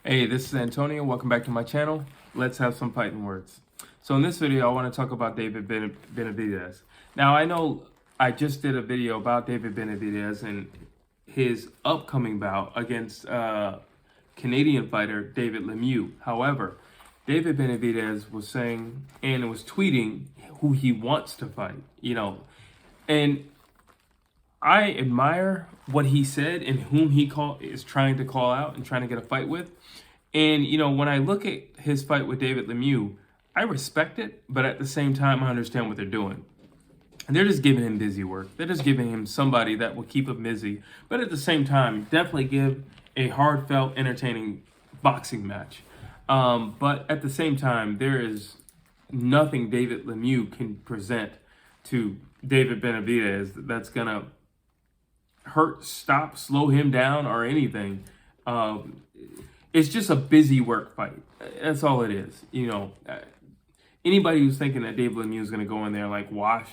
Hey, this is Antonio. Welcome back to my channel. Let's have some fighting words. So in this video, I want to talk about David Benavidez. Now, I know I just did a video about David Benavidez and his upcoming bout against Canadian fighter David Lemieux. However, David Benavidez was saying and was tweeting who he wants to fight, and I admire what he said and whom he is trying to call out and trying to get a fight with. And, when I look at his fight with David Lemieux, I respect it, but at the same time, I understand what they're doing. And they're just giving him busy work. They're just giving him somebody that will keep him busy. But at the same time, definitely give a heartfelt, entertaining boxing match. But at the same time, there is nothing David Lemieux can present to David Benavidez that's going to hurt, stop, slow him down or anything. It's just a busy work fight. That's all it is. Anybody who's thinking that David Lemieux is going to go in there and like wash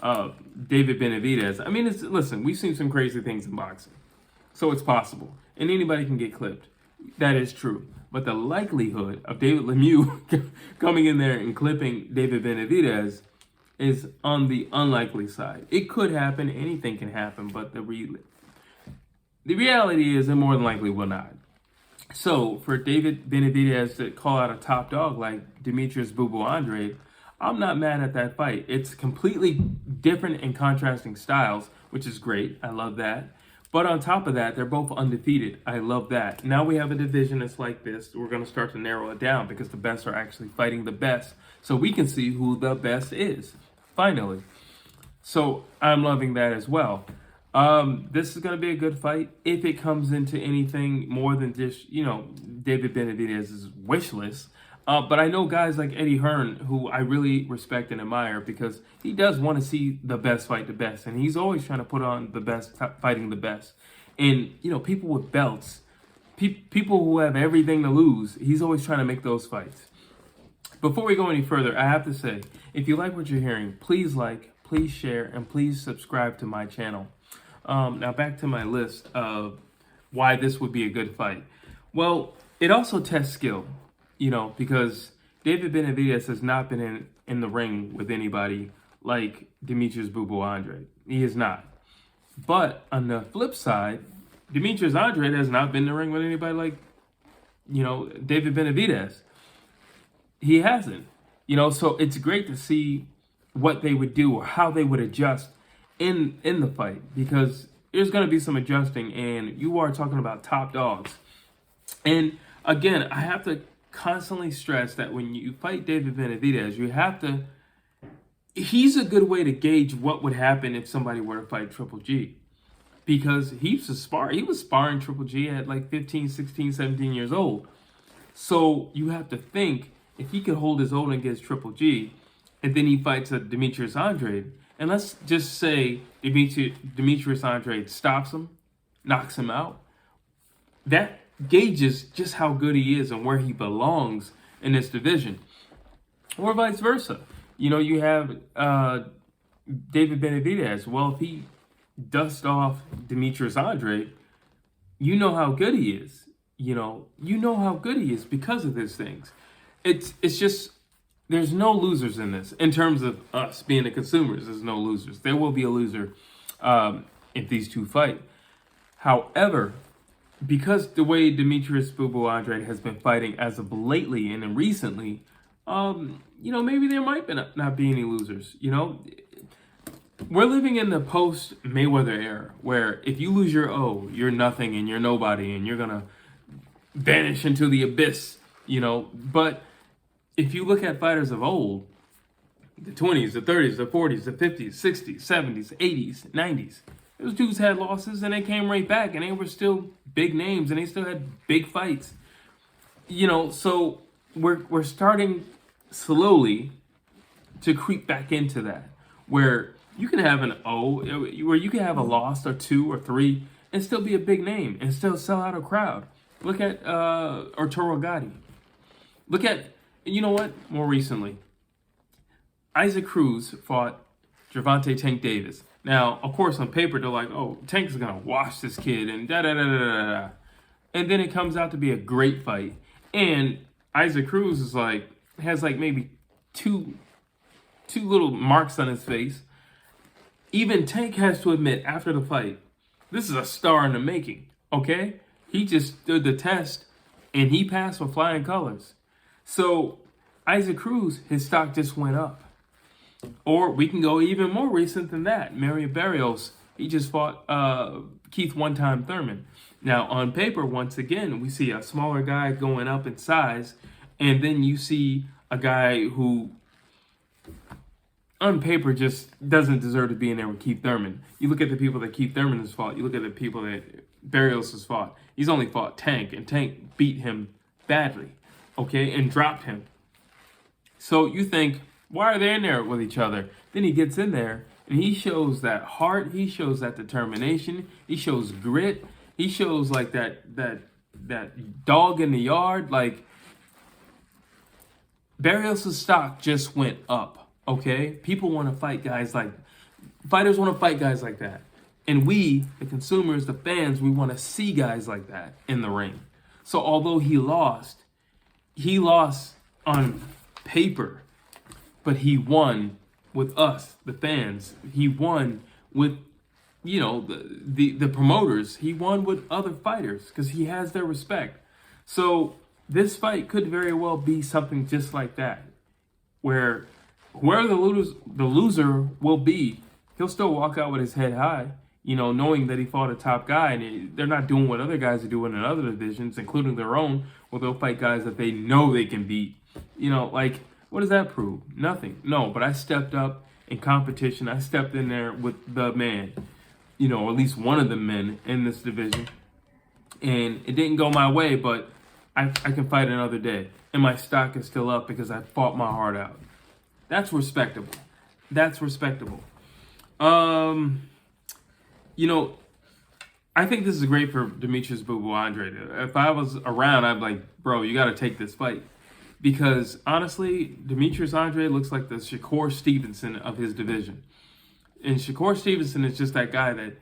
David Benavidez. I mean, listen, we've seen some crazy things in boxing. So it's possible. And anybody can get clipped. That is true. But the likelihood of David Lemieux coming in there and clipping David Benavidez is on the unlikely side. It could happen. Anything can happen. But the reality is it more than likely will not. So for David Benavidez to call out a top dog like Demetrius Andrade, I'm not mad at that fight. It's completely different and contrasting styles, which is great. I love that. But on top of that, they're both undefeated. I love that. Now we have a division that's like this. We're going to start to narrow it down because the best are actually fighting the best. So we can see who the best is, finally. So I'm loving that as well. This is going to be a good fight if it comes into anything more than just, David Benavidez's wish list. But I know guys like Eddie Hearn, who I really respect and admire because he does want to see the best fight the best. And he's always trying to put on the best, fighting the best. And, people with belts, people who have everything to lose, he's always trying to make those fights. Before we go any further, I have to say, if you like what you're hearing, please like, please share, and please subscribe to my channel. Now back to my list of why this would be a good fight. Well, it also tests skill, because David Benavidez has not been in the ring with anybody like Demetrius Andrade. He is not. But on the flip side, Demetrius Andrade has not been in the ring with anybody like, David Benavidez. He hasn't. So it's great to see what they would do or how they would adjust in the fight, because there's going to be some adjusting, and you are talking about top dogs. And again, I have to constantly stress that when you fight David Benavidez, he's a good way to gauge what would happen if somebody were to fight Triple G, because he was sparring Triple G at like 15, 16, 17 years old. So you have to think, if he could hold his own against Triple G, and then he fights a Demetrius Andrade, and let's just say Demetrius Andrade stops him, knocks him out, that gauges just how good he is and where he belongs in this division. Or vice versa. You have David Benavidez. Well, if he dusts off Demetrius Andrade, you know how good he is. You know how good he is because of these things. It's just, there's no losers in this. In terms of us being the consumers, there's no losers. There will be a loser if these two fight. However, because the way Demetrius Andrade has been fighting as of lately and then recently, maybe there might not be any losers. We're living in the post-Mayweather era where if you lose your O, you're nothing and you're nobody and you're going to vanish into the abyss, But if you look at fighters of old, the 20s, the 30s, the 40s, the 50s, 60s, 70s, 80s, 90s, those dudes had losses and they came right back and they were still big names and they still had big fights. So we're starting slowly to creep back into that, where you can have an O, where you can have a loss or two or three and still be a big name and still sell out a crowd. Look at Arturo Gatti. Look at, more recently, Isaac Cruz fought Gervonta Tank Davis. Now, of course, on paper, they're like, oh, Tank is going to wash this kid and da-da-da-da-da-da. and then it comes out to be a great fight. And Isaac Cruz is has maybe two little marks on his face. Even Tank has to admit after the fight, this is a star in the making, okay? He just stood the test, and he passed with flying colors. So Isaac Cruz, his stock just went up. Or we can go even more recent than that. Mario Barrios, he just fought Keith One-Time Thurman. Now, on paper, once again, we see a smaller guy going up in size, and then you see a guy who, on paper, just doesn't deserve to be in there with Keith Thurman. You look at the people that Keith Thurman has fought. You look at the people that Barrios has fought. He's only fought Tank, and Tank beat him badly, okay, and dropped him. So you think, why are they in there with each other? Then he gets in there, and he shows that heart. He shows that determination. He shows grit. He shows that dog in the yard. Barrios' stock just went up. Okay, people want to fight guys fighters want to fight guys like that. And we, the consumers, the fans, we want to see guys like that in the ring. So although he lost on paper, but he won with us, the fans. He won with, the promoters. He won with other fighters because he has their respect. So this fight could very well be something just like that, where whoever the loser will be, he'll still walk out with his head high, knowing that he fought a top guy, and they're not doing what other guys are doing in other divisions, including their own, where they'll fight guys that they know they can beat. What does that prove? Nothing. No, but I stepped up in competition. I stepped in there with the man, or at least one of the men in this division, and it didn't go my way, but I can fight another day, and my stock is still up because I fought my heart out. That's respectable. That's respectable. I think this is great for Demetrius Boo Andrade. If I was around, I'd be like, bro, you got to take this fight. Because, honestly, Demetrius Andrade looks like the Shakur Stevenson of his division. And Shakur Stevenson is just that guy that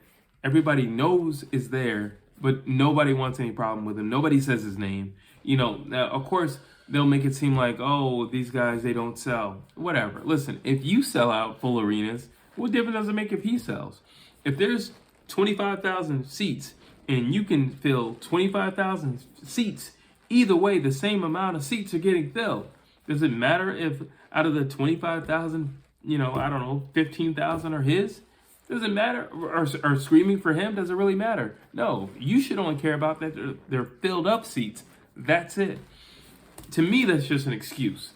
everybody knows is there, but nobody wants any problem with him. Nobody says his name. Now, of course, they'll make it seem like, oh, these guys, they don't sell. Whatever. Listen, if you sell out full arenas, what difference does it make if he sells? If there's 25,000 seats and you can fill 25,000 seats, either way, the same amount of seats are getting filled. Does it matter if out of the 25,000, 15,000 are his? Does it matter? Or screaming for him? Does it really matter? No, you should only care about that they're filled up seats. That's it. To me, that's just an excuse.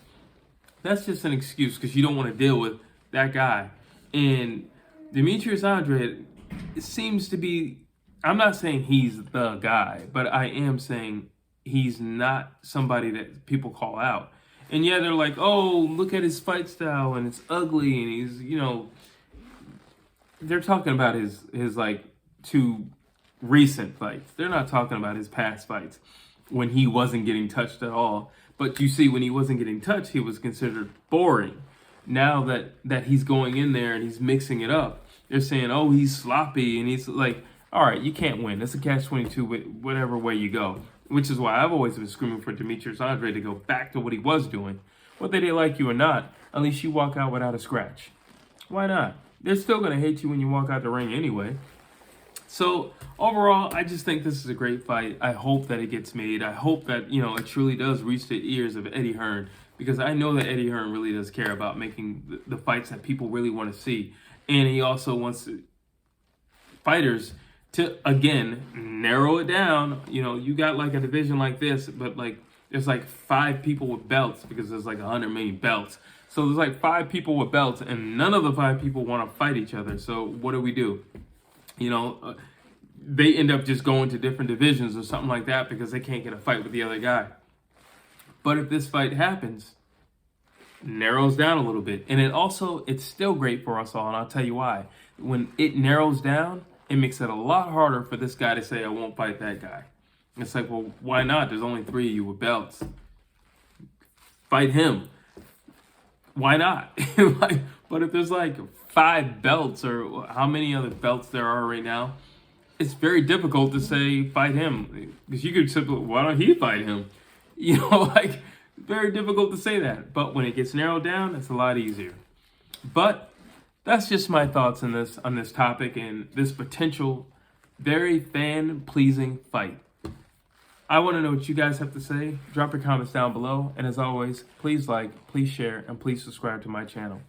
That's just an excuse because you don't want to deal with that guy. And Demetrius Andrade, it seems to be, I'm not saying he's the guy, but I am saying he's not somebody that people call out. And yeah, they're like, oh, look at his fight style and it's ugly. And he's, they're talking about his two recent fights. They're not talking about his past fights when he wasn't getting touched at all. But you see, when he wasn't getting touched, he was considered boring. Now that he's going in there and he's mixing it up, they're saying, oh, he's sloppy. And he's like, all right, you can't win. It's a catch-22 whatever way you go. Which is why I've always been screaming for Demetrius Andrade to go back to what he was doing. Whether they like you or not, at least you walk out without a scratch. Why not? They're still going to hate you when you walk out the ring anyway. So overall, I just think this is a great fight. I hope that it gets made. I hope that, it truly does reach the ears of Eddie Hearn, because I know that Eddie Hearn really does care about making the fights that people really want to see. And he also wants fighters to, again, narrow it down. You got like a division like this, but there's 5 people with belts because there's 100 million belts. So there's 5 people with belts and none of the 5 people want to fight each other. So what do? They end up just going to different divisions or something like that because they can't get a fight with the other guy. But if this fight happens, narrows down a little bit. And it's still great for us all. And I'll tell you why. When it narrows down, it makes it a lot harder for this guy to say, I won't fight that guy. It's like, well, why not? There's only 3 of you with belts. Fight him. Why not? But if there's 5 belts or how many other belts there are right now, it's very difficult to say fight him, because you could simply, why don't he fight him? You know, like, very difficult to say that. But when it gets narrowed down, it's a lot easier. But that's just my thoughts on this topic and this potential very fan-pleasing fight. I want to know what you guys have to say. Drop your comments down below. And as always, please like, please share, and please subscribe to my channel.